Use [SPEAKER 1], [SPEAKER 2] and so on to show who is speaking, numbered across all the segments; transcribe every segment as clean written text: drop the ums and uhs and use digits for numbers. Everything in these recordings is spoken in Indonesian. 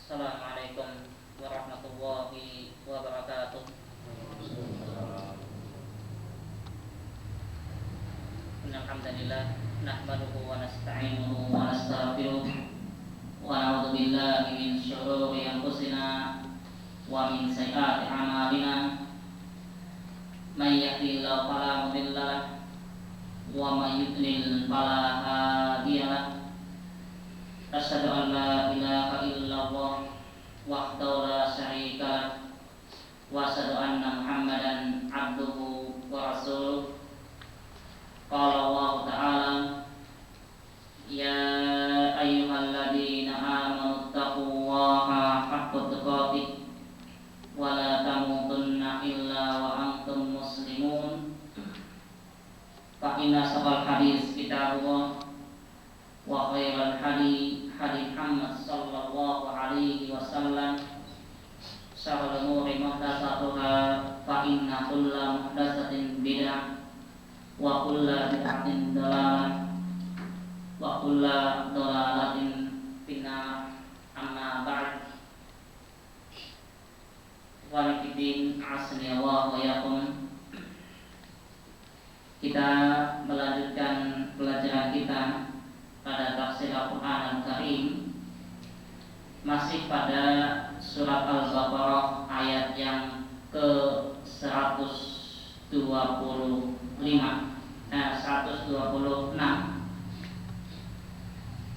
[SPEAKER 1] Assalamualaikum warahmatullahi wabarakatuh. Alhamdulillah nahmaduhu wa nasta'inuhu wa nastaghfiruh wa na'udzu billahi min syururi anfusina wa min sayyiati a'malina. May yahdihillahu fala mudilla lahu wa may yudlil fala hadiya lahu. Asyhadu an la ilaha illallah wahdahu la syarika lahu wa asyhadu anna Muhammadan abduhu wa rasuluh. Qala Allah ta'ala ya ayyuhalladzina amanu taqullaha haqqa tuqatih wa la tamutunna illa wa antum muslimun. Fa inna asdaqal hadits kitabullah wa khairal hadi Muhammad sallallahu alaihi wasallam. Syarrul umuri muhdatsatuha fa inna kulla muhdatsatin bid'ah wa kulla bid'atin dhalalah wa kulla dhalalatin finnar. Amma ba'd. Wa fiddin asni wa yakum. Kita melanjutkan pelajaran kita pada tafsir Al-Quran Al-Karim, masih pada surat Al-Baqarah ayat yang ke-126.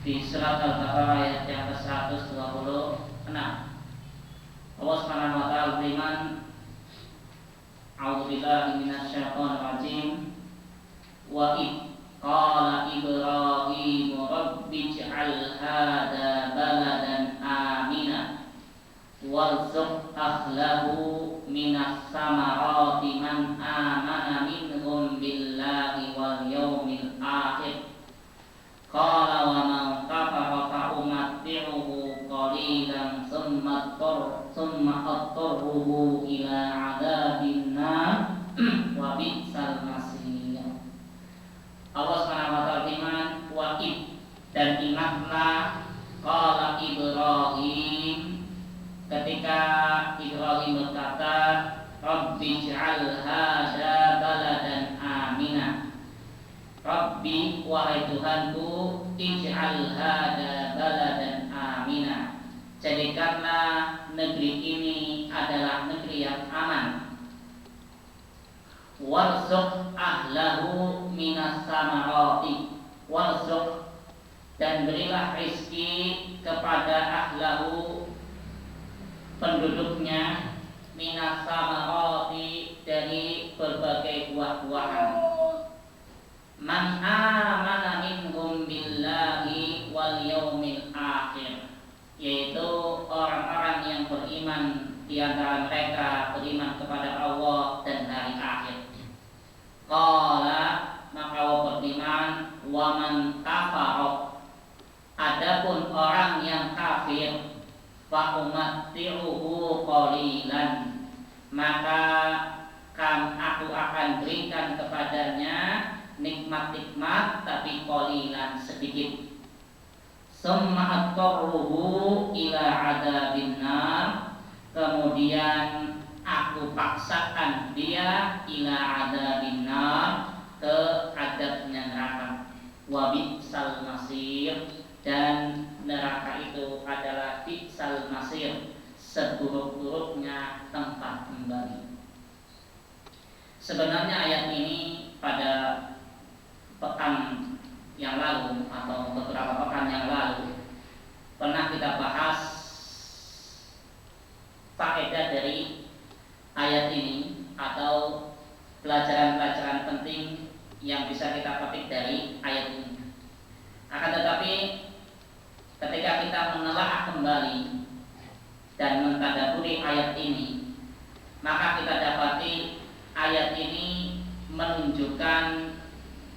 [SPEAKER 1] Di surat Al-Baqarah ayat yang ke-126, Allah Subhanahu wa taala berfirman, A'udzubillahi minasyaitonir rajim. Wa qala Ibrahim rabbi ij'al hadha baladan amina warzuq ahlahu minas samarati man amana minhum billahi wal yawmil akhir. Qala wa man kafara fa umatti'uhu qalilan thumma adtarruhu ila adabin nar wa bi'sal masir. Allah SWT firman, wa'id, dan ingatlah qala Ibrahim, ketika Ibrahim berkata, Rabbi ij'al hadha baladan amina. Rabbi, wahai Tuhanku, ij'al hadha baladan amina. Jadikanlah negeri ini adalah negeri yang aman. Warzuq ahlahu minas samarati. Warzuq, dan berilah rizki kepada ahlahu, penduduknya, minas samarati, dari berbagai buah-buahan. Man amana minhum billahi wal yaumil akhir, yaitu orang-orang yang beriman di antara mereka, beriman kepada Allah dan hari akhir. Qala, maka Allah beriman, wa man kafara, adapun orang yang kafir, fa umatti'uhu qalilan, maka aku akan berikan kepadanya nikmat-nikmat tapi qalilan, sedikit. Summa adtarruhu ila adabin nar, kemudian aku paksakan dia ila adabin nar, ke adabnya neraka. Wa bi'sal masir, dan neraka itu adalah bi'sal masir, seburuk-buruknya tempat kembali. Sebenarnya ayat ini pada pekan yang lalu atau beberapa pekan yang lalu pernah kita bahas faedah dari ayat ini atau pelajaran-pelajaran penting yang bisa kita petik dari ayat ini. Akan tetapi ketika kita menelaah kembali dan mentadaburi ayat ini, maka kita dapati ayat ini menunjukkan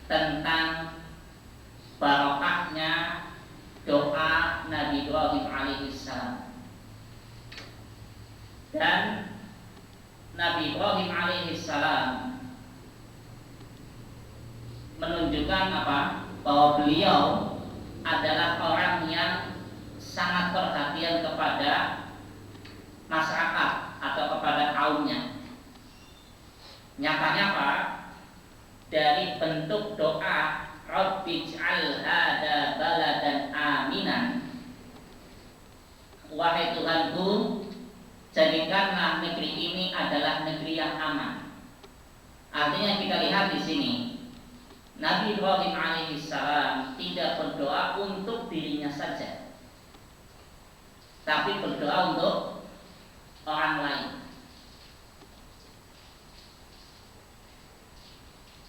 [SPEAKER 1] tentang barokahnya doa Nabi Ibrahim alaihissalam. Dan Nabi Ibrahim alaihissalam menunjukkan apa? Bahwa beliau adalah orang yang sangat perhatian kepada masyarakat atau kepada kaumnya. Nyatanya Pak, dari bentuk doa Rabbij'al hada baladan aminan, wahai Tuhanku, jadikanlah negeri ini adalah negeri yang aman. Artinya kita lihat di sini, Nabi Ibrahim alaihissalam tidak berdoa untuk dirinya saja, tapi berdoa untuk orang lain.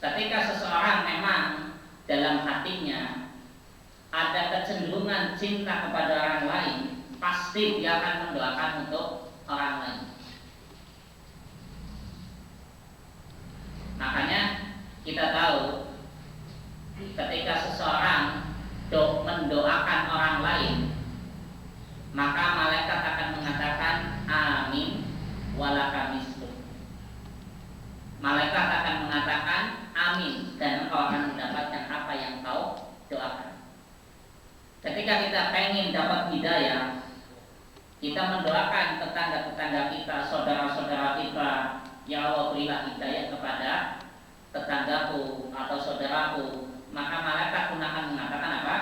[SPEAKER 1] Ketika seseorang memang dalam hatinya ada kecenderungan cinta kepada orang lain, pasti dia akan mendoakan untuk orang lain. Makanya kita tahu ketika seseorang mendoakan orang lain, maka malaikat akan mengatakan amin walaka mislu. Malaikat akan mengatakan amin, dan engkau akan mendapatkan apa yang kau doakan. Ketika kita pengen dapat hidayah, kita mendoakan tetangga-tetangga kita, saudara-saudara kita, ya Allah berilah hidayah kepada tetanggaku atau saudaraku, maka malaikat pun akan mengatakan apa?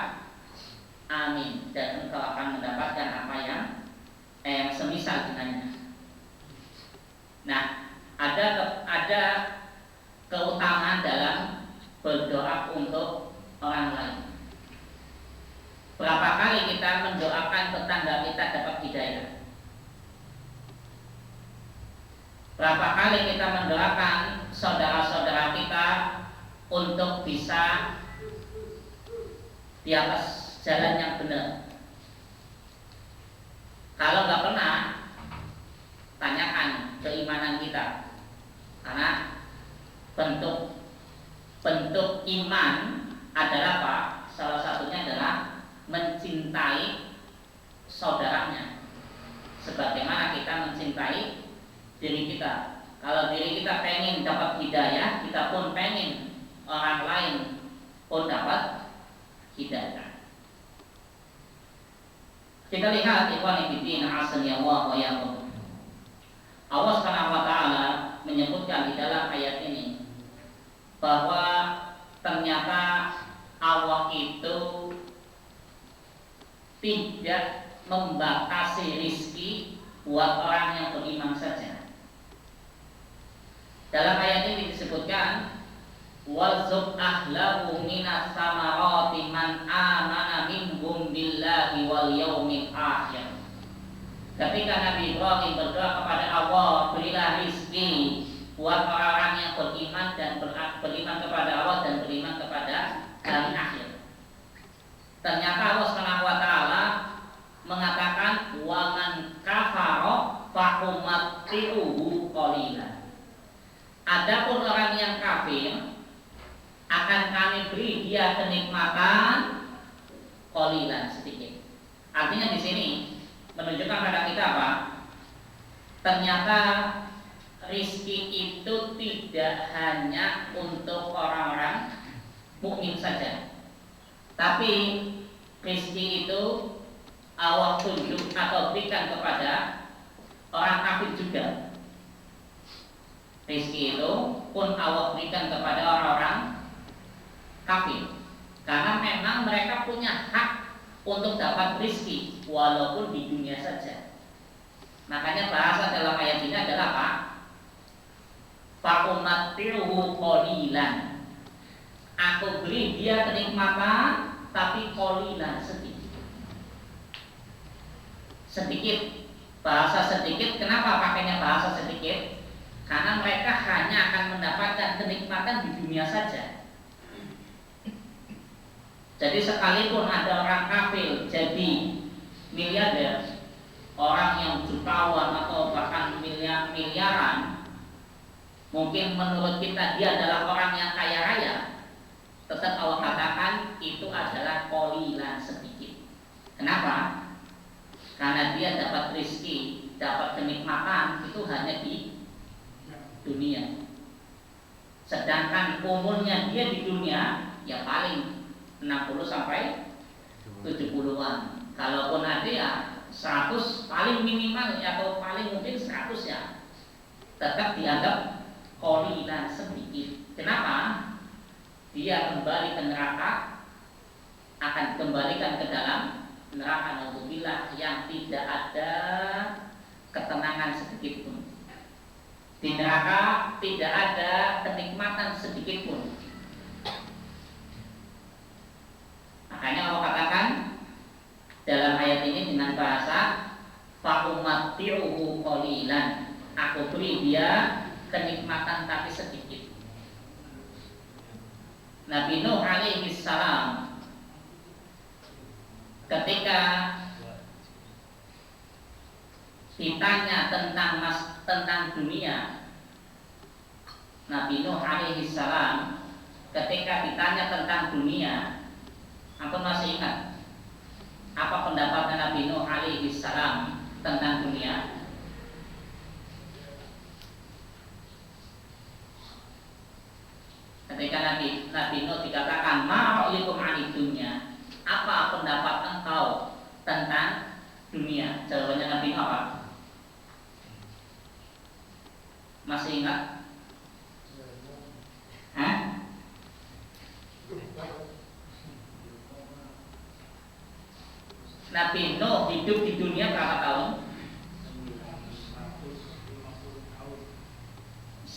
[SPEAKER 1] Amin, dan engkau akan mendapatkan apa yang semisal dengannya. Nah, ada keutamaan dalam berdoa untuk orang lain. Berapa kali kita mendoakan tetangga kita dapat hidayah? Berapa kali kita mendoakan saudara-saudara kita untuk bisa di atas jalan yang benar? Kalau nggak pernah, tanyakan keimanan kita. Karena bentuk iman adalah apa? Salah satunya adalah mencintai saudaranya sebagaimana kita mencintai diri kita. Kalau diri kita pengen dapat hidayah, kita pun pengen orang lain pun dapat hidayah. Kita lihat ikhwan fillah azanillahu wa iyyakum. Allah Subhanahu wa taala menyebutkan di dalam ayat ini bahwa ternyata Allah itu tidak membatasi rizki buat orang yang beriman saja. Dalam ayat ini disebutkan warzuq ahlahu minas samarati man amana minhum billahi wal yaumil akhir. Ketika Nabi Ibrahim berdoa kepada Allah, berilah rizki buat orang-orang yang beriman dan beriman kepada Allah dan beriman kepada hari akhir. Ternyata Allah Subhanahu wa taala mengatakan wa man kafara fa umatti'uhu qalilan. Adapun orang yang kafir akan kami beri dia kenikmatan qalilan, sedikit. Artinya di sini menunjukkan pada kita apa? Ternyata rizki itu tidak hanya untuk orang-orang mukmin saja, tapi rizki itu Allah tunjuk atau berikan kepada orang kafir juga. Rizki itu pun Allah berikan kepada orang-orang kafir, karena memang mereka punya hak untuk dapat rizki walaupun di dunia saja. Makanya bahasa dalam ayat ini adalah apa? Fa'umattiruhu qalilan. Aku beri dia kenikmatan tapi qalilan, sedikit. Sedikit. Bahasa sedikit, kenapa pakainya bahasa sedikit? Karena mereka hanya akan mendapatkan kenikmatan di dunia saja. Jadi sekalipun ada orang kafir jadi miliarder, orang yang jutawan atau bahkan miliaran, mungkin menurut kita dia adalah orang yang kaya raya, tetap Allah katakan itu adalah qalilan, sedikit. Kenapa? Karena dia dapat rezeki, dapat kenikmatan itu hanya di dunia. Sedangkan umurnya dia di dunia ya paling 60 sampai 70-an. Kalaupun ada ya 100 paling minimal atau paling mungkin 100 ya, tetap dianggap qalilan, sedikit. Kenapa? Dia kembali ke neraka, akan dikembalikan ke dalam neraka naudzubillah yang tidak ada ketenangan sedikit pun. Di neraka tidak ada kenikmatan sedikit pun. Makanya Allah katakan dalam ayat ini dengan bahasa fa'umatti'uhu qalilan, aku beri dia kenikmatan tapi sedikit. Nabi Nuh alaihi salam ketika ditanya tentang dunia, Nabi Nuh alaihi salam ketika ditanya tentang dunia, antum masih ingat apa pendapatnya Nabi Nuh alaihi salam tentang dunia? Ketika Nabi Nuh dikatakan ma ra'yukum 'anid dunya, apa pendapat engkau tentang dunia? Jawabannya Nabi Nuh apa? Masih ingat? Hah? Nabi Nuh hidup di dunia berapa tahun?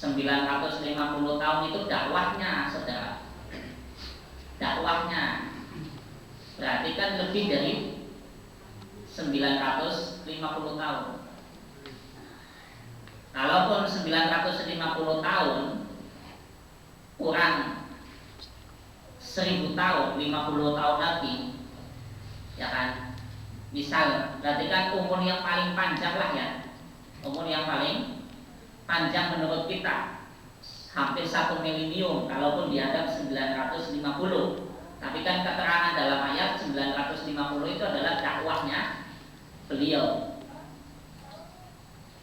[SPEAKER 1] 950 tahun itu dakwahnya, saudara. Dakwahnya berarti kan lebih dari 950 tahun. Kalaupun 950 tahun kurang 1000 tahun, 50 tahun lagi, ya kan? Misal, berarti kan umur yang paling panjang lah ya. Umur yang paling panjang menurut kita hampir 1 milenium, kalaupun dianggap 950. Tapi kan keterangan dalam ayat 950 itu adalah dakwahnya beliau.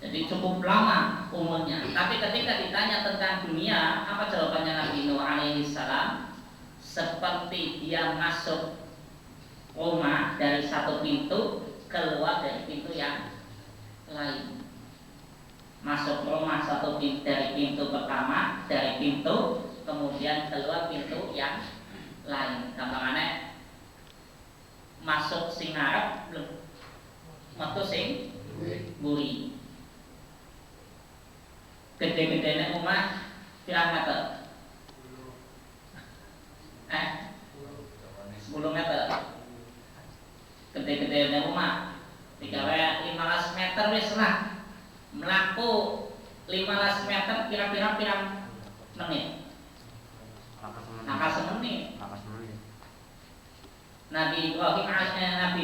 [SPEAKER 1] Jadi cukup lama umurnya. Tapi ketika ditanya tentang dunia, apa jawabannya Nabi Nuh alaihi salam? Seperti dia masuk rumah dari satu pintu, keluar dari pintu yang lain. Masuk rumah dari pintu pertama, dari pintu, kemudian keluar pintu yang lain. Gampangannya masuk sing ngarep, metu sing buri. Gede-gedene rumah pirang meter? 10 meter. Gede-gedene rumah digawe 15 meter wis lah. Melaku 15 meter kira-kira pirang menit? Angka semenit. Nabi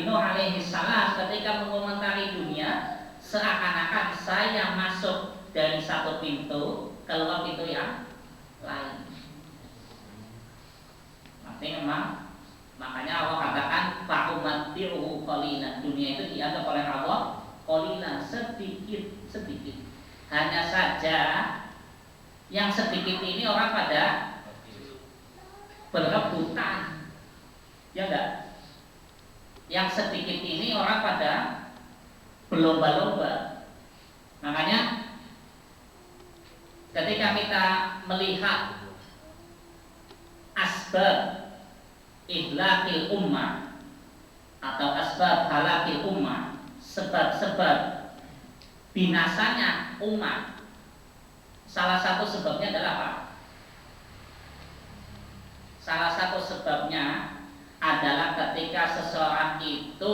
[SPEAKER 1] Nuh alaihi salam ketika mengomentari dunia seakan-akan saya masuk dari satu pintu keluar pintu yang lain. Artinya memang makanya Allah katakan fa'umatti'uhu qalilan. Dunia itu dianggap oleh Allah qalilan, sedikit. Hanya saja yang sedikit ini orang pada berebutan, ya enggak? Yang sedikit ini orang pada berlomba-lomba. Makanya ketika kita melihat asbab ihlakil ummah atau asbab halakil ummah, sebab-sebab binasanya umat, salah satu sebabnya adalah apa? Salah satu sebabnya adalah ketika seseorang itu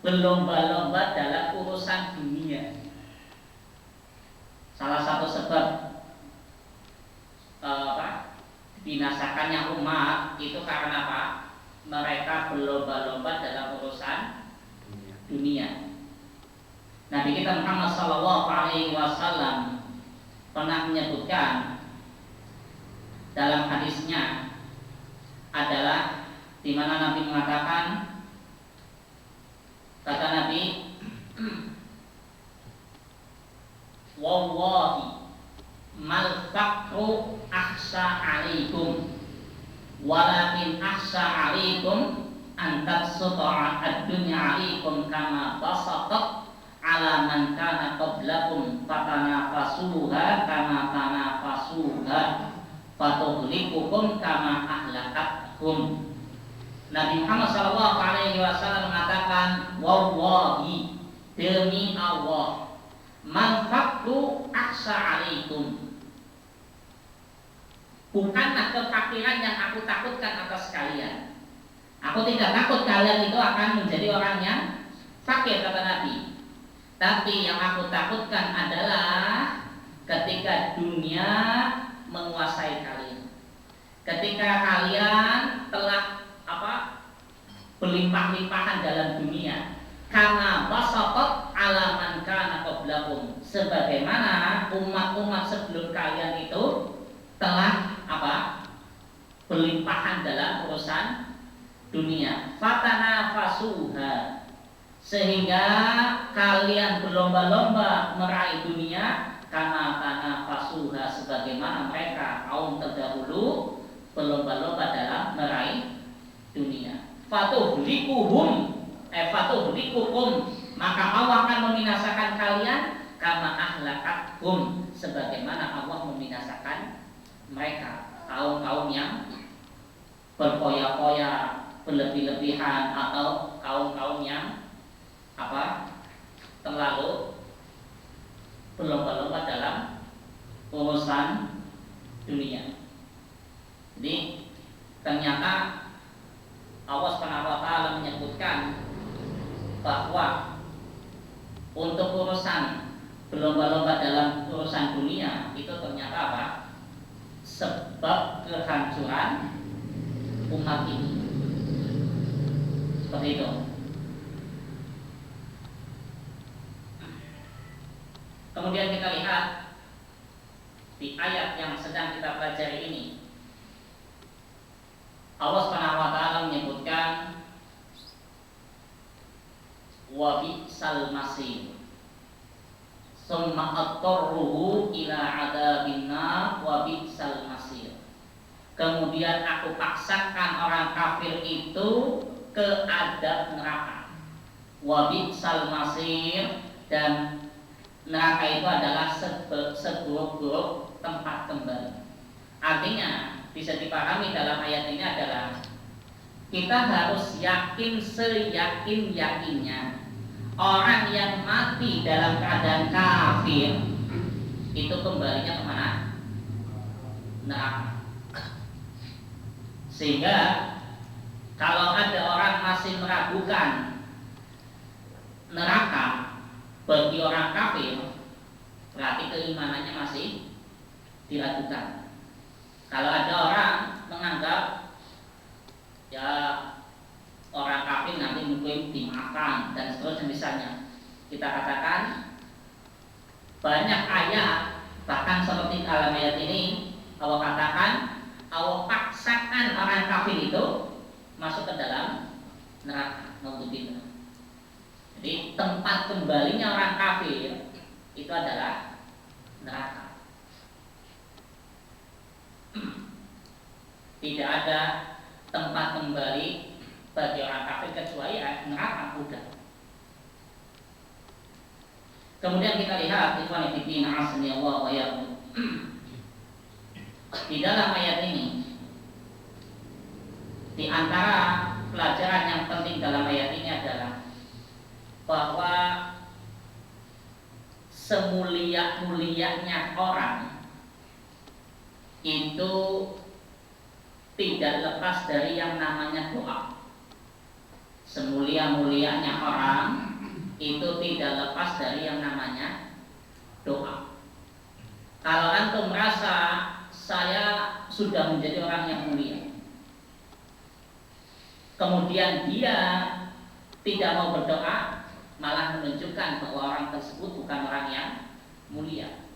[SPEAKER 1] berlomba-lomba dalam urusan dunia. Salah satu sebab binasakannya umat itu karena apa? Mereka berlomba-lomba dalam urusan dunia. Nabi kita Muhammad sallallahu alaihi wasallam pernah menyebutkan dalam hadisnya adalah di mana Nabi mengatakan, kata Nabi, wallahi mal faqru ahsa alaikum walakin ahsa alaikum antat suta'a ad-dunya 'alaikum kama basatat 'ala man kana qablakum fatanafasuha kama tanafasuha fatuhlikukum kama ahlakathum. Nabi Muhammad sallallahu alaihi wasallam mengatakan, wallahi, demi Allah, man faqru akhsha 'alaikum. Bukanlah kefakiran yang aku takutkan atas kalian. Aku tidak takut kalian itu akan menjadi orang yang fakir, kata Nabi. Tapi yang aku takutkan adalah ketika dunia menguasai kalian. Ketika kalian telah berlimpah-limpahan dalam dunia. Karena basatat ala man kana qablakum. Sebagaimana umat-umat sebelum kalian itu telah berlimpahan dalam urusan dunia. Fatanafasuha, sehingga kalian berlomba-lomba meraih dunia. Karena tanafasuha, sebagaimana mereka kaum terdahulu berlomba-lomba dalam meraih dunia. Fatuhlikuhum maka Allah akan membinasakan kalian kama ahlakathum, sebagaimana Allah membinasakan mereka, kaum-kaum yang berfoya-foya, berlebih-lebihan, atau kaum-kaum yang terlalu berlomba-lomba dalam urusan dunia. Jadi ternyata Allah SWT menyebutkan bahwa untuk urusan berlomba-lomba dalam urusan dunia itu ternyata sebab kehancuran umat ini. Seperti itu. Kemudian kita lihat di ayat yang sedang kita pelajari ini, Allah SWT menyebutkan wa bi'sal masir summa attarruhu ila adzabin nar wa bi'sal masir. Kemudian aku paksakan orang kafir itu ke adab neraka. Wa bi'sal masir, dan neraka itu adalah seburuk-buruk tempat kembali. Artinya bisa dipahami dalam ayat ini adalah kita harus yakin seyakin-yakinnya orang yang mati dalam keadaan kafir itu kembalinya kemana? Neraka. Sehingga kalau ada orang masih meragukan neraka bagi orang kafir, berarti keimanannya masih diragukan. Kalau ada orang menganggap ya orang kafir nanti mungkin dimakan dan seterusnya misalnya, kita katakan banyak ayat, bahkan seperti dalam ayat ini Allah katakan Allah paksakan orang kafir itu masuk ke dalam neraka. Jadi tempat kembalinya orang kafir itu adalah neraka. Tidak ada tempat kembali bagi orang kafir kecuali neraka, udah. Kemudian kita lihat ikhwan fillah Allah wa iyyakum. Di dalam ayat ini, di antara pelajaran yang penting dalam ayat ini adalah bahwa semulia-mulianya orang itu tidak lepas dari yang namanya doa. Semulia-mulianya orang itu tidak lepas dari yang namanya doa. Kalau antum merasa saya sudah menjadi orang yang mulia, kemudian dia tidak mau berdoa, malah menunjukkan bahwa orang tersebut bukan orang yang mulia.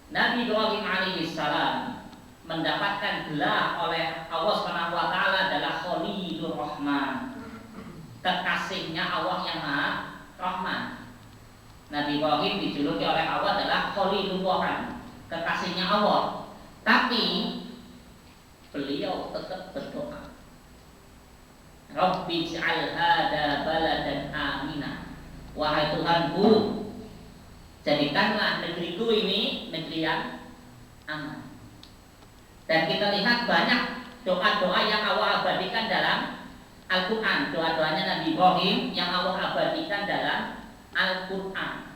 [SPEAKER 1] Nabi Ibrahim alaihissalam mendapatkan gelar oleh Allah SWT adalah Khalilur Rahman, kekasihnya Allah yang Maha Rahman. Nabi Ibrahim dijuluki oleh Allah adalah Khalilur Rahman, kekasihnya Allah. Tapi beliau tetap berdoa. Rabbi ij'al hada baladan amina. Wahai Tuhanku, jadikanlah negeriku ini negeri yang aman. Dan kita lihat banyak doa-doa yang Allah abadikan dalam Al-Quran. Doa-doanya Nabi Ibrahim yang Allah abadikan dalam Al-Quran.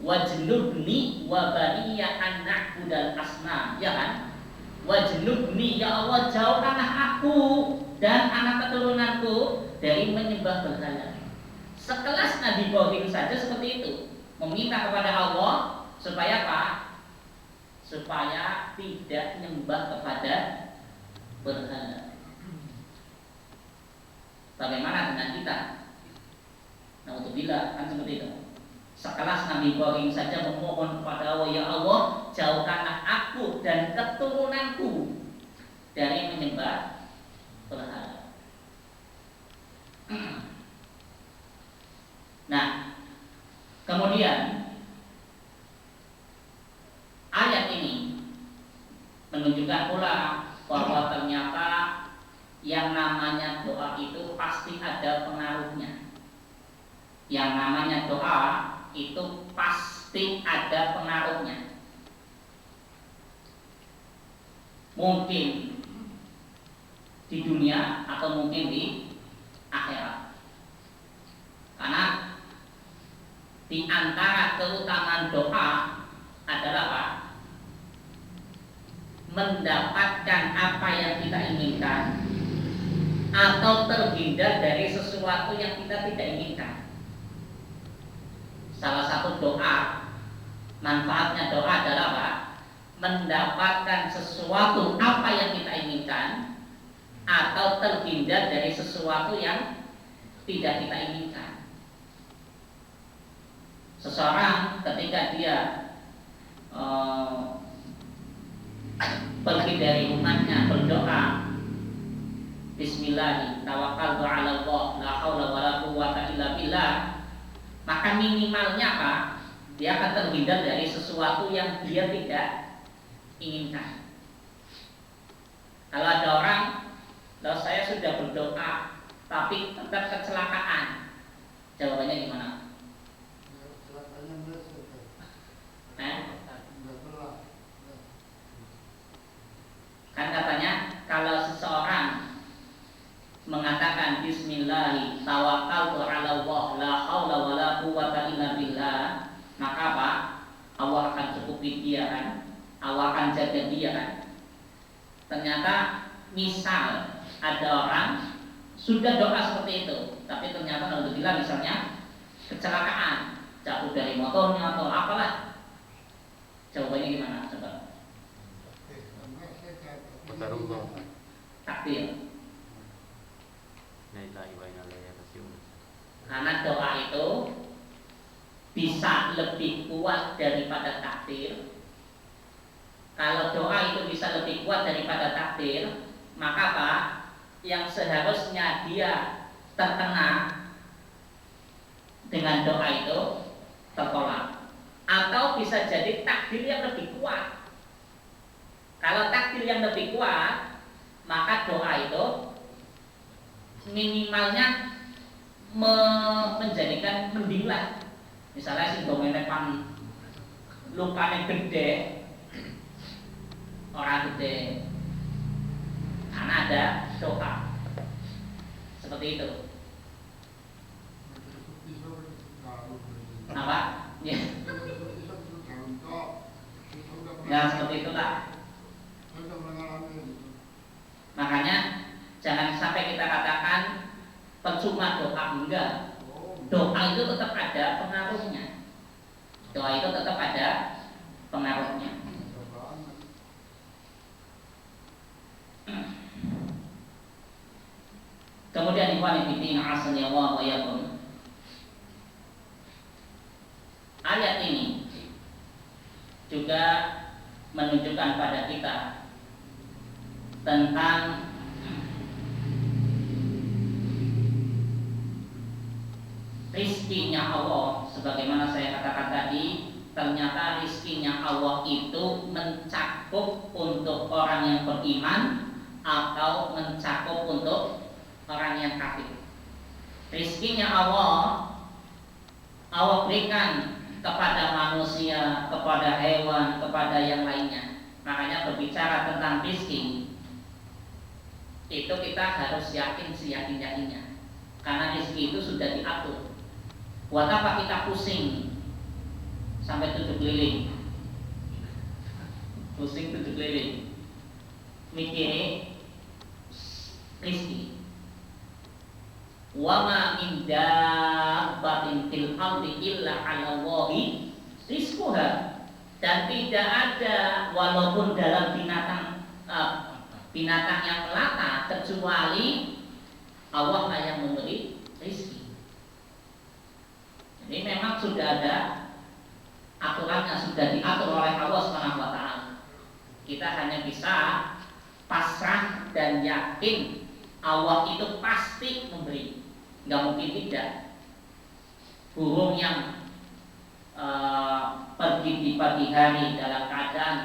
[SPEAKER 1] Wajnubni wa baniya an na'budal asnam, ya kan? Wajnubni, ya Allah jauhkanlah aku dan anak keturunanku dari menyembah berhala. Sekelas Nabi Ibrahim saja seperti itu, meminta kepada Allah supaya apa? Supaya tidak menyembah kepada berhala. Bagaimana dengan kita? Naudzubillah, kan seperti itu. Sekelas Nabi Ibrahim saja memohon kepada Allah, ya Allah jauhkanlah aku dan keturunanku dari menyembah berhala. Nah, kemudian ayat ini menunjukkan pula bahwa ternyata yang namanya doa itu pasti ada pengaruhnya. Yang namanya doa itu pasti ada pengaruhnya. Mungkin di dunia atau mungkin di akhirat. Karena di antara keutamaan doa adalah apa? Mendapatkan apa yang kita inginkan atau terhindar dari sesuatu yang kita tidak inginkan. Salah satu doa, manfaatnya doa adalah apa? Mendapatkan sesuatu apa yang kita inginkan atau terhindar dari sesuatu yang tidak kita inginkan. Seseorang ketika dia pergi dari rumahnya berdoa, Bismillah, tawakkaltu 'ala Allah, la haula wala quwwata illa billah, maka minimalnya apa? Dia akan terhindar dari sesuatu yang dia tidak inginkan. Kalau ada orang, kalau saya sudah berdoa tapi tetap kecelakaan, jawabannya gimana? Kan katanya kalau seseorang mengatakan Bismillah, tawakkaltu 'ala Allah, la haula wala quwwata illa billah, maka apa? Allah akan cukupi dia kan? Allah akan jaga dia kan? Ternyata misal ada orang sudah doa seperti itu, tapi ternyata alhamdulillah misalnya kecelakaan, jatuh dari motornya atau apalah, jawabannya gimana? Coba. Takdir. Karena doa itu bisa lebih kuat daripada takdir. Kalau doa itu bisa lebih kuat daripada takdir, maka apa? Yang seharusnya dia terkena dengan doa itu tertolak. Atau bisa jadi takdir yang lebih kuat. Kalau takdir yang lebih kuat, maka doa itu minimalnya menjadikan mendinglah. Misalnya si domenepan lukanya gede, orang gede, karena ada doa seperti itu. Apa? Ya. Ya seperti itulah. Makanya jangan sampai kita katakan percuma doa, enggak. Doa itu tetap ada pengaruhnya. Doa itu tetap ada pengaruhnya. Kemudian ikhwan fillah azani Allah wa iyyakum. Ayat ini juga menunjukkan pada kita tentang rizkinya Allah. Sebagaimana saya katakan tadi, ternyata rizkinya Allah itu mencakup untuk orang yang beriman atau mencakup untuk orang yang kafir. Rizkinya Allah berikan kepada manusia, kepada hewan, kepada yang lainnya. Makanya berbicara tentang rizki itu kita harus yakin seyakin-yakinnya, karena rizki itu sudah diatur. Buat apa kita pusing sampai 7 keliling, pusing 7 keliling mikirin rizki. Wa ma min dabbatin fil ardi illa 'ala Allahi rizquha. Dan tidak ada walaupun dalam binatang yang melata kecuali Allah lah yang memberi rizki. Jadi memang sudah ada aturannya, sudah diatur oleh Allah SWT. Kita hanya bisa pasrah dan yakin Allah itu pasti memberi. Nggak mungkin tidak. Burung yang pergi di pagi hari dalam keadaan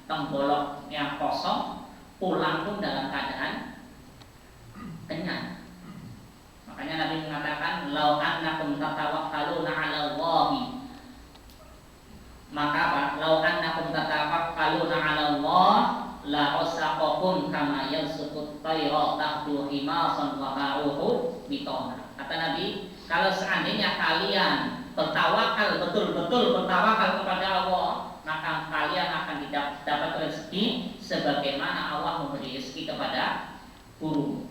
[SPEAKER 1] tenggolok yang kosong, pulang pun dalam keadaan kenyang. Makanya Nabi mengatakan, "Lau annakum tatawakkaluna 'ala Allahi." Maka apa? "Lau annakum tatawakkaluna 'ala Allah la usaqakum kama yarsuqut tayra tahdu himasan wa ta'uhu bitona." Kata Nabi, kalau seandainya kalian bertawakal, betul-betul bertawakal kepada Allah, maka kalian akan dapat rezeki sebagaimana Allah memberi rezeki kepada burung.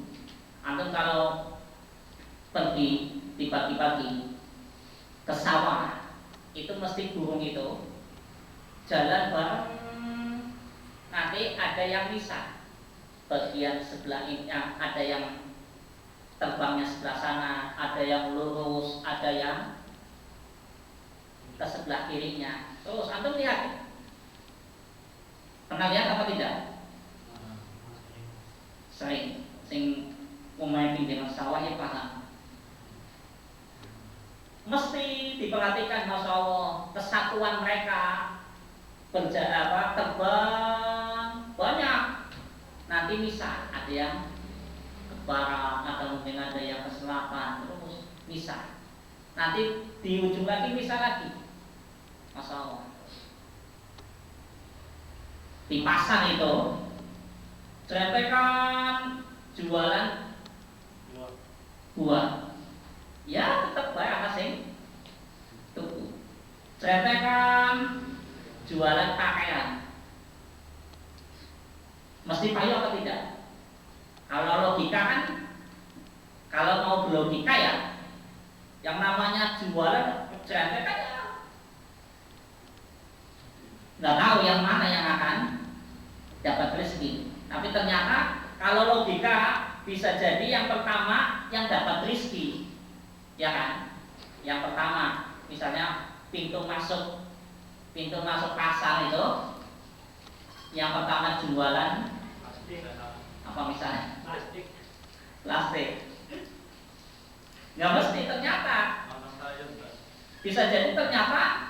[SPEAKER 1] Antum kalau pergi di pagi-pagi ke sawah, itu mesti burung itu jalan bareng, nanti ada yang misah. Bagian sebelah ini ada yang terbangnya sebelah sana, ada yang lurus, ada yang ke sebelah kirinya. Terus antum lihat, pernah lihat apa tidak? Sering. Sing umai pinggiran sawah ya paham. Mesti diperhatikan, masya Allah, kesatuan mereka terbang banyak. Nanti misah, ada yang ke barat, atau mungkin ada yang ke selatan, terus misah. Nanti di ujung lagi misah lagi. Masya Allah. Di pasar itu ceretekan jualan buah, ya tetap bayar masing tuku. Ceretekan jualan pakaian, mesti payu atau tidak? Kalau logika kan, kalau mau berlogika ya, yang namanya jualan ceretekan ya nggak tahu yang mana yang akan dapat rezeki. Tapi ternyata kalau logika bisa jadi yang pertama yang dapat rezeki, ya kan? Yang pertama, misalnya pintu masuk pasar itu, yang pertama jualan apa misalnya? Plastik. Nggak mesti, ternyata bisa jadi ternyata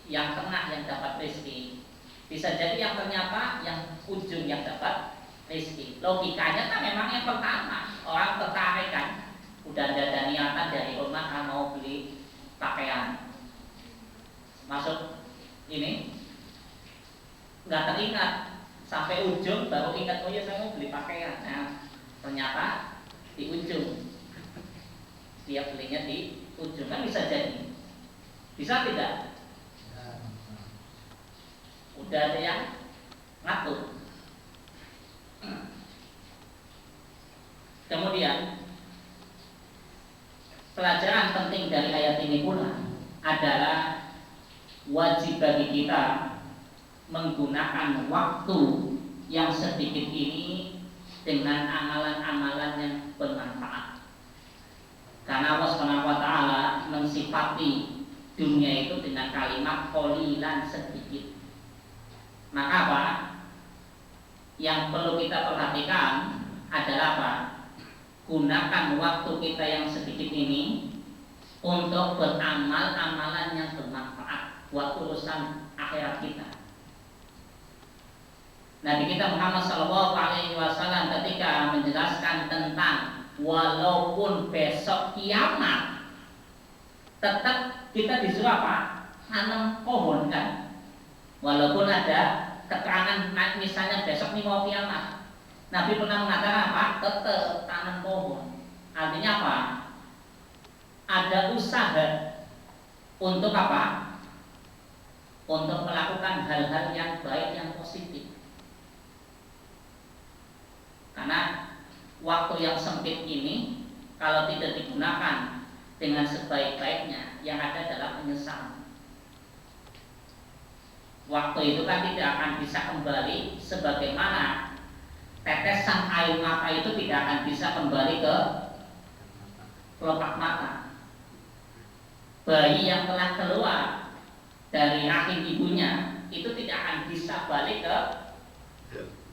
[SPEAKER 1] yang tengah yang dapat rezeki, bisa jadi yang ternyata yang ujung yang dapat rezeki. Logikanya kan memang yang pertama, orang tertarik kan, udah ada niatan dari rumah mau beli pakaian, masuk ini nggak teringat sampai ujung baru ingat, oh ya saya mau beli pakaian. Nah ternyata di ujung, dia belinya di ujung, kan bisa jadi, bisa tidak? Udah ada yang ngatur. Kemudian pelajaran penting dari ayat ini pula adalah wajib bagi kita menggunakan waktu yang sedikit ini dengan amalan-amalan yang bermanfaat. Karena Allah SWT mensifati dunia itu dengan kalimat qalilan, sedikit. Maka apa? Yang perlu kita perhatikan adalah apa? Gunakan waktu kita yang sedikit ini untuk beramal amalan yang bermanfaat buat urusan akhirat kita. Nabi kita Muhammad Shallallahu Alaihi Wasallam ketika menjelaskan tentang walaupun besok kiamat, tetap kita disuruh apa? Tanam pohon kan? Walaupun ada keterangan misalnya besok nih mau kiamat, Nabi pernah mengatakan apa? Tetap tanam pohon. Artinya apa? Ada usaha untuk apa? Untuk melakukan hal-hal yang baik, yang positif. Karena waktu yang sempit ini kalau tidak digunakan dengan sebaik-baiknya, yang ada adalah penyesalan. Waktu itu kan tidak akan bisa kembali, sebagaimana tetesan air mata itu tidak akan bisa kembali ke kelopak mata. Bayi yang telah keluar dari rahim ibunya itu tidak akan bisa balik ke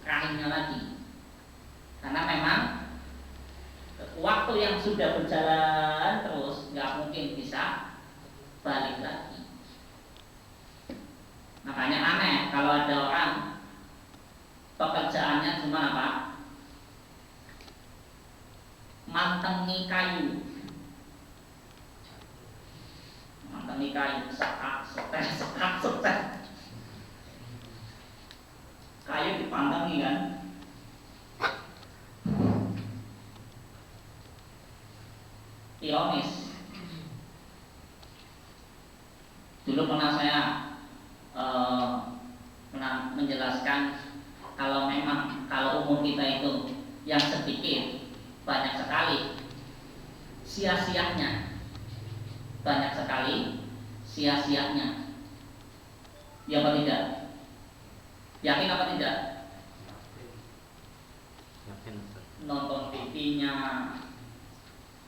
[SPEAKER 1] rahimnya lagi, karena memang waktu yang sudah berjalan terus nggak mungkin bisa balik lagi. Makanya aneh kalau ada orang pekerjaannya cuma apa? Mantengi kayu, sekat. Kayu dipantengi kan? Ironis. Dulu pernah saya pernah menjelaskan kalau umur kita itu yang sedikit banyak sekali sia-sianya, ya apa tidak? Yakin apa tidak?
[SPEAKER 2] Yakin.
[SPEAKER 1] Nonton TV-nya,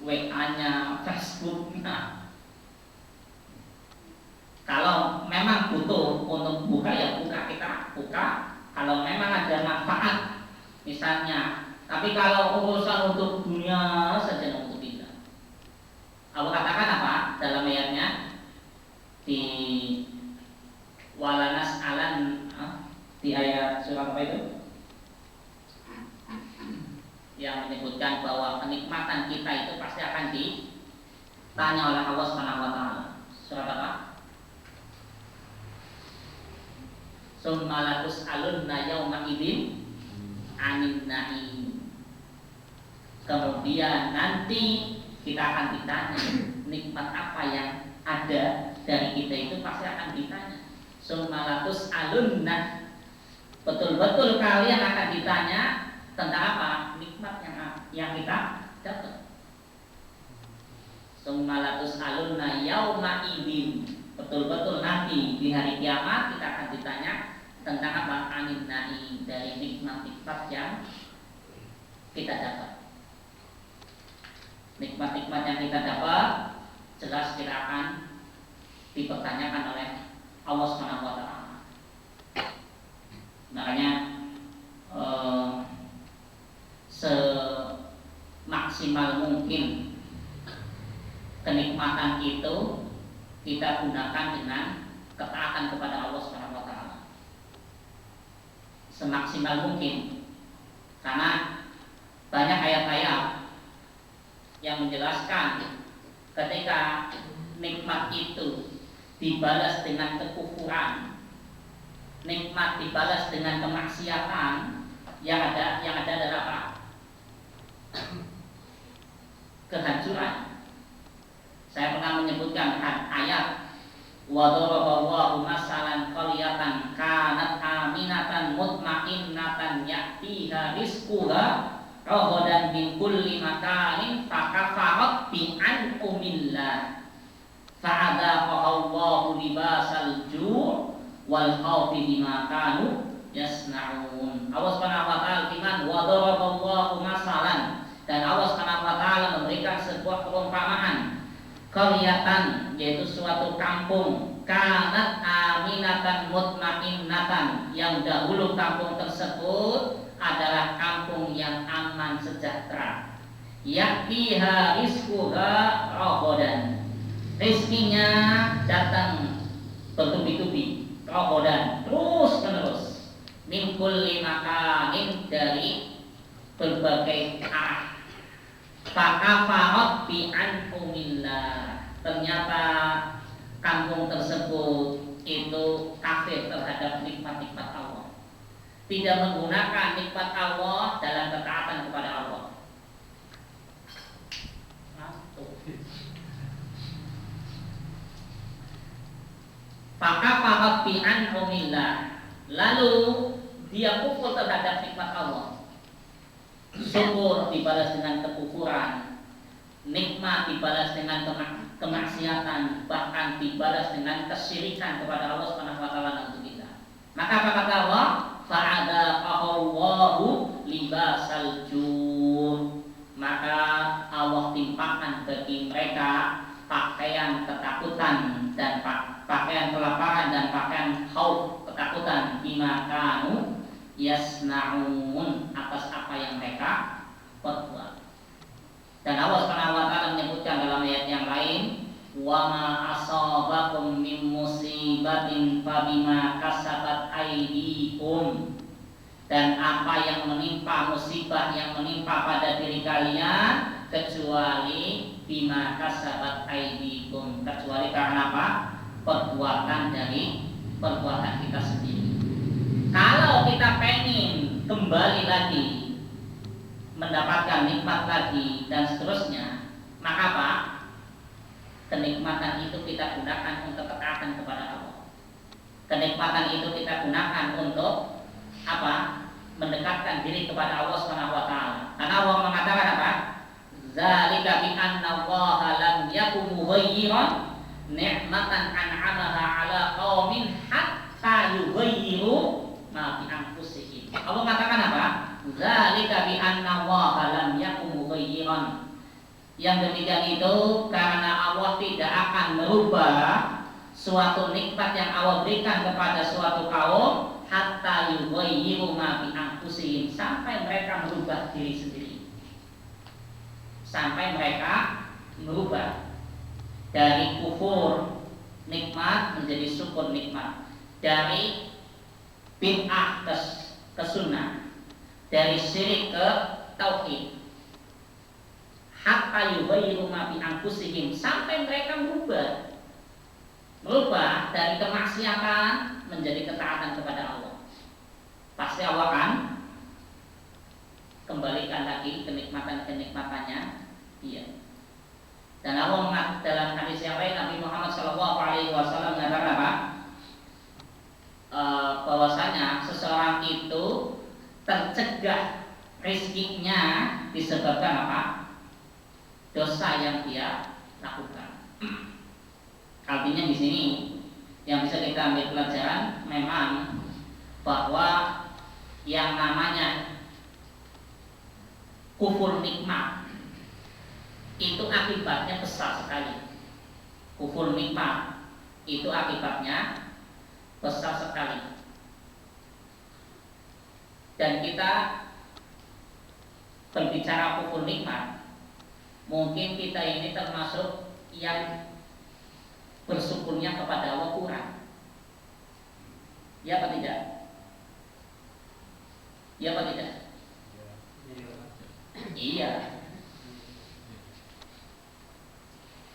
[SPEAKER 1] WA-nya, Facebook-nya. Kalau memang butuh untuk buka ya kita buka. Kalau memang ada manfaat misalnya, tapi kalau urusan untuk dunia saja untuk tidak. Allah katakan apa dalam ayatnya di walanas alan di ayat surat apa itu yang menyebutkan bahwa kenikmatan kita itu pasti akan ditanya oleh Allah Subhanahu wa taala. Surat apa? Summalatus alunna yauma idzin anin na'im. Kemudian nanti kita akan ditanya nikmat apa yang ada dari kita itu pasti akan ditanya. Summalatus alunna, betul-betul kalian akan ditanya tentang apa? Nikmat yang kita dapat. Summalatus alunna yauma idzin, betul-betul nanti di hari kiamat kita akan ditanya tentang apa? Anin na'i, dari nikmat-nikmat yang kita dapat. Nikmat-nikmat yang kita dapat jelas kita akan dipertanyakan oleh Allah Subhanahu wa taala. Makanya semaksimal mungkin kenikmatan itu kita gunakan dengan ketaatan kepada Allah Subhanahu wa taala. Semaksimal mungkin. Karena banyak ayat-ayat yang menjelaskan ketika nikmat itu dibalas dengan kekufuran, nikmat dibalas dengan kemaksiatan, yang ada adalah apa? Kehancuran. Saya pernah menyebutkan ayat wa daraballahu masalan qaryatan kanat aminatan mutmainnatan ya'tiha rizquha raghadan min kulli makanin fakafarat bi an'umillah fa'adaqaha Allahu libasal ju' wal khawfi bima kanu yasna'un. Allah Subhanahu wa taala firman wa daraballahu masalan, dan Allah Subhanahu wa taala memberikan sebuah perumpamaan qaryatan, yaitu suatu kampung, kanat aminatan mutmainnatan, yang dahulu kampung tersebut adalah kampung yang aman sejahtera. Ya'tiha rizquha raghadan, rizkinya datang bertubi-tubi, raghadan, terus menerus, min kulli makanin, dari berbagai arah. Fakafarat bi anhumillah, ternyata kampung tersebut itu kafir terhadap nikmat-nikmat Allah, tidak menggunakan nikmat Allah dalam ketaatan kepada Allah. Fakafarat bi anhumillah, lalu dia kufur terhadap nikmat Allah. Syukur dibalas dengan kekufuran, nikmat dibalas dengan kemaksiatan, bahkan dibalas dengan kesyirikan kepada Allah Subhanahu wa taala. Naudzubillah. Maka apa kata Allah? Fa'adaqahu libasal jur. Maka Allah timpakan bagi mereka pakaian ketakutan dan pakaian kelaparan dan pakaian khauf, ketakutan, bima kanu yasnaun, atas apa yang mereka perbuat. Dan Allah Subhanahu wa taala menyebutkan dalam ayat yang lain, wa ma asabakum min musibatin fabima kasabat aydikum, dan apa yang menimpa, musibah yang menimpa pada diri kalian kecuali bima kasabat aydikum, kecuali karena apa? Perbuatan dari perbuatan kita sendiri. Kalau kita pengen kembali lagi mendapatkan nikmat lagi dan seterusnya, maka apa? Kenikmatan itu kita gunakan untuk ketaatan kepada Allah. Kenikmatan itu kita gunakan untuk apa? Mendekatkan diri kepada Allah Subhanahu wa taala. Karena Allah mengatakan apa? Zalika bi anna Allaha lam yakun mughayyiran ni'matan an'amaha 'ala qaumin hatta yughayyiru ma bi anfusihim. Allah mengatakan apa? Zalika bi anna Allaha lam yakun mughayyiran. Yang demikian itu karena Allah tidak akan merubah suatu nikmat yang Allah berikan kepada suatu kaum hatta yughayyiru ma bi anfusihim, sampai mereka merubah diri sendiri. Sampai mereka merubah dari kufur nikmat menjadi syukur nikmat, dari bid'ah ke sunnah, dari syirik ke tauhid, hatta yughayyiru ma bi anfusihim, sampai mereka merubah dari kemaksiatan menjadi ketaatan kepada Allah. Pasti Allah akan kembalikan lagi kenikmatan-kenikmatannya. Iya. Dan Allah dalam hadis yang lain, Nabi Muhammad SAW mengatakan apa? Bahwasanya seseorang itu tercegah rezekinya disebabkan apa? Dosa yang dia lakukan. Artinya di sini yang bisa kita ambil pelajaran memang bahwa yang namanya kufur nikmat itu akibatnya besar sekali. Kufur nikmat itu akibatnya besar sekali. Dan kita berbicara kufur nikmat, mungkin kita ini termasuk yang bersyukurnya kepada Allah kurang. Ya apa tidak? Ya apa tidak? Iya.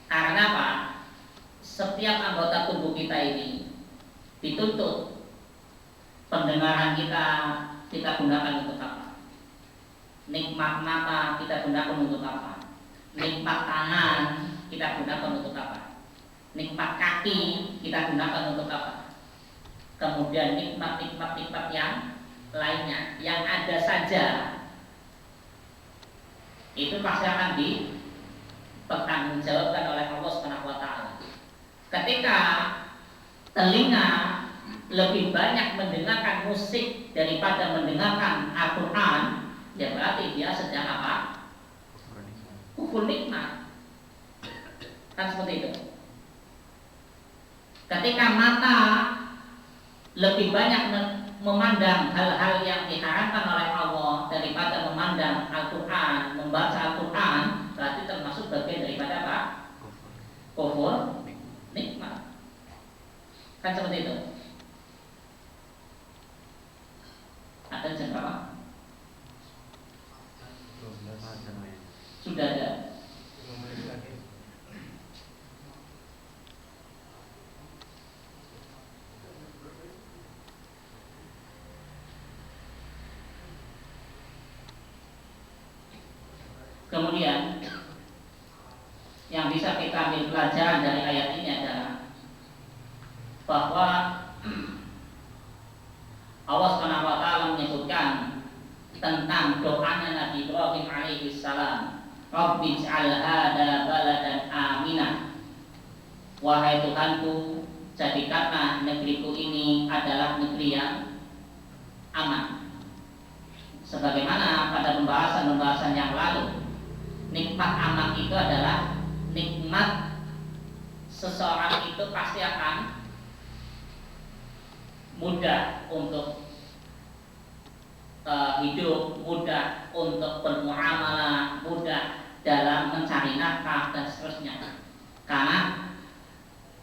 [SPEAKER 1] Karena apa? Setiap anggota tubuh kita ini dituntut pendengaran kita gunakan untuk apa? Nikmat mata kita gunakan untuk apa? Nikmat tangan kita gunakan untuk apa? Nikmat kaki kita gunakan untuk apa? Kemudian nikmat yang lainnya yang ada saja itu pasti akan dipertanggungjawabkan oleh Allah Subhanahu wa taala. Ketika telinga lebih banyak mendengarkan musik daripada mendengarkan Al-Quran, ya berarti dia sedang apa? Kufur nikmat. Kan seperti itu. Ketika mata lebih banyak memandang hal-hal yang diharamkan oleh Allah daripada memandang Al-Quran, membaca Al-Quran, berarti termasuk bagian daripada apa? Kufur nikmat. Kan seperti itu. Kemudian yang bisa kita ambil pelajaran dari ayat ini adalah bahwa Allah Subhanahu wa taala menyebutkan tentang doanya Nabi Ibrahim alaihi salam, Rabbi ij'al hadza baladan aminah. Wahai Tuhanku, jadikanlah negeriku ini adalah negeri yang aman. Sebagaimana pada pembahasan-pembahasan yang lalu, nikmat aman itu adalah nikmat seseorang itu pasti akan mudah untuk hidup, mudah untuk bermuamalah, mudah dalam mencari nafkah dan seterusnya. Karena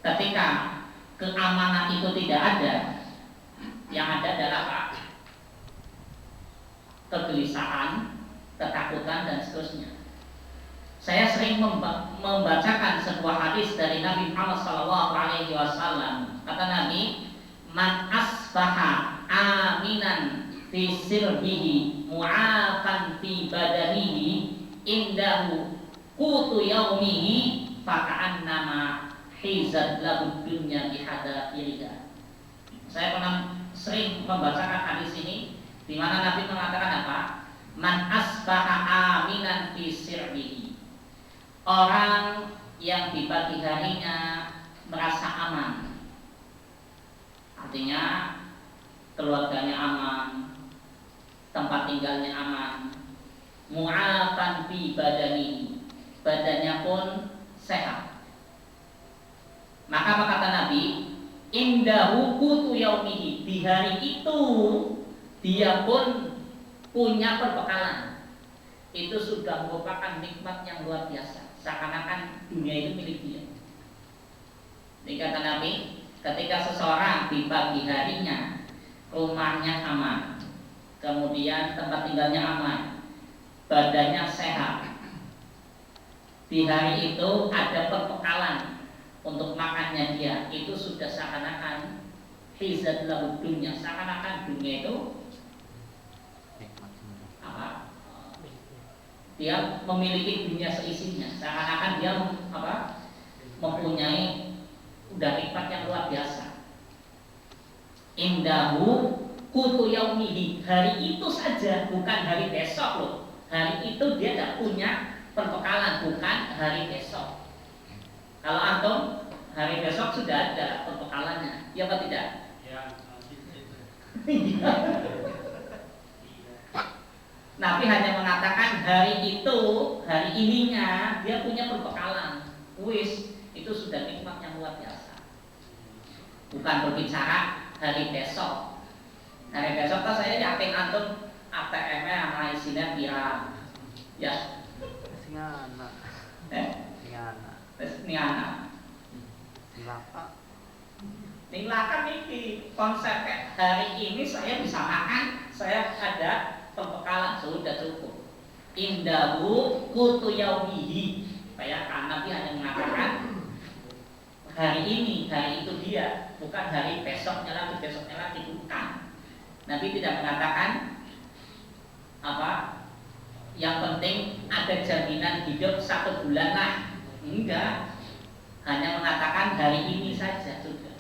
[SPEAKER 1] ketika keamanan itu tidak ada, yang ada adalah apa? Kegelisahan, ketakutan dan seterusnya. Saya sering membacakan sebuah hadis dari Nabi Muhammad SAW. Kata Nabi, man asbaha aminan fi sirbihi mu'afan fi badanihi indahu qutu yaumihi faka'annama hizat lahu dunya bihadafiriha. Saya pernah sering membacakan hadis ini di mana Nabi mengatakan apa? Man asbaha aminan fi sirbihi. Orang yang di pagi harinya merasa aman, artinya keluarganya aman, tempat tinggalnya aman, mu'afan fi badani, badannya pun sehat. Maka apa kata Nabi? Indahu qutu yaumihi, di hari itu dia pun punya perbekalan. Itu sudah merupakan nikmat yang luar biasa. Seakan-akan dunia itu milik dia. Ini kata Nabi, ketika seseorang di pagi harinya rumahnya aman, kemudian tempat tinggalnya aman, badannya sehat, di hari itu ada perbekalan untuk makannya dia, itu sudah seakan-akan hizat lahu dunya, seakan-akan dunia itu apa? Dia memiliki dunia seisinya, seakan-akan dia mempunyai udah nikmat yang luar biasa. Indahu qutu yaumihi, hari itu saja, bukan hari besok loh. Hari itu dia tidak punya perbekalan, bukan hari besok. Kalau antum hari besok sudah ada perbekalannya, ya apa tidak? Ya. Nabi hanya mengatakan hari itu, hari ininya dia punya perbekalan. Wis, itu sudah nikmat yang luar biasa. Bukan berbicara hari besok. Hari besok kan saya yakin antum ATM-nya sama isinya pira. Ya.
[SPEAKER 2] Singana. Singana.
[SPEAKER 1] Singana.
[SPEAKER 2] Silaka.
[SPEAKER 1] Silaka niki konsep hari ini saya bisa makan, saya ada perbekalan, sudah cukup. Indahu qutu yaumihi. Bayangkan Nabi hanya mengatakan hari ini, hari itu dia, bukan hari besoknya lagi bukan. Nabi tidak mengatakan apa? Yang penting ada jaminan hidup 1 bulan lah. Enggak. Hanya mengatakan hari ini saja sudah.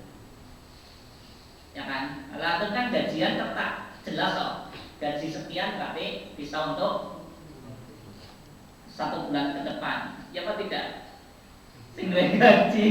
[SPEAKER 1] Ya kan? Lalu kan gajian tetap jelas kok. Gaji sekian tapi bisa untuk 1 bulan ke depan. Ya apa tidak? Sing gaji